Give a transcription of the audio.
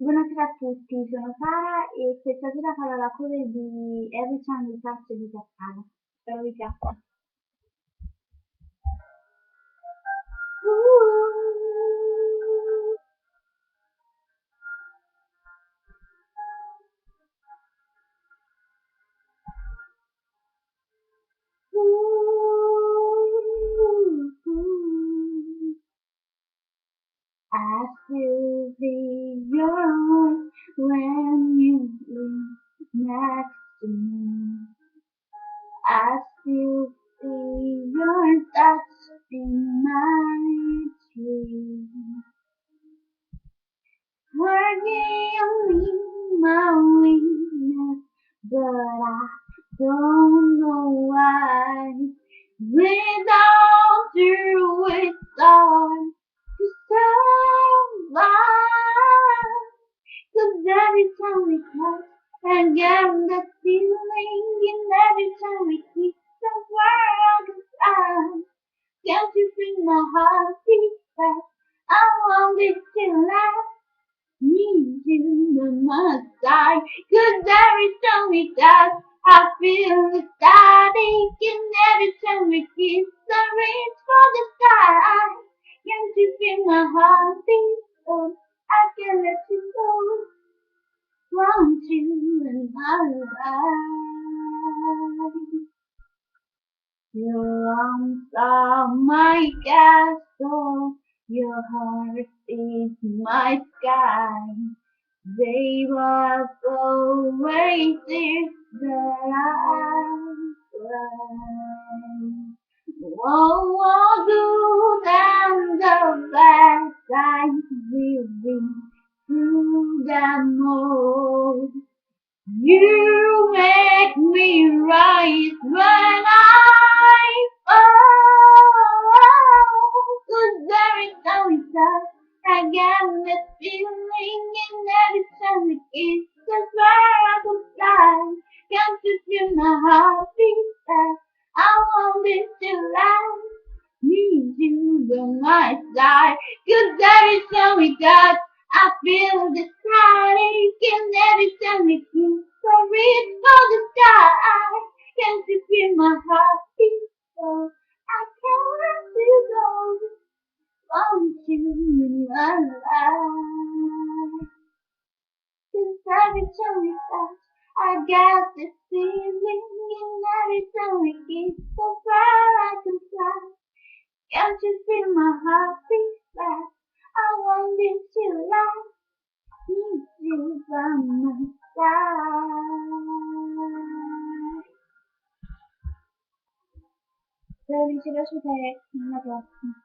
Buonasera a tutti, sono Sara e questa sera farò la cover di Every Time We Touch di Cattano. Spero vi piaccia. I still see your voice when you sleep next to me. I still see your touch in my dreams. Working on me, my weakness, but I don't know why. Without you, it's hard to survive. 'Cause every time we touch, I get that feeling, and every time we kiss, the world is fine. Can't you feel my heart beat fast? I want it to last. Need you by my side, 'cause every time we touch, I feel the static, and every time we kiss, I reach for the sky. Can't you feel my heartbeat? Oh, I can't let you go. Want you in my life. Your arms are my castle, your heart is my sky. They was always there that I cried. Oh, good and the bad times we've been through them all. You make me rise when I fall. 'Cause every time we touch, I get that feeling, and every time we kiss, I swear I could fly. Can't you feel my heart beat fast? I want it to last. Need you by my side, 'cause every time we touch, I feel the static, and every time we kiss, I reach for the sky. Can't you feel my heartbeat? So I can't let you go. Want you in my life. 'Cause every time we touch, I got this feeling, and every time we kiss, I swear I can fly. Can't you feel my heartbeat fast? I want it to last. Need you by my side. Spero vi sia piaciuta e alla prossima.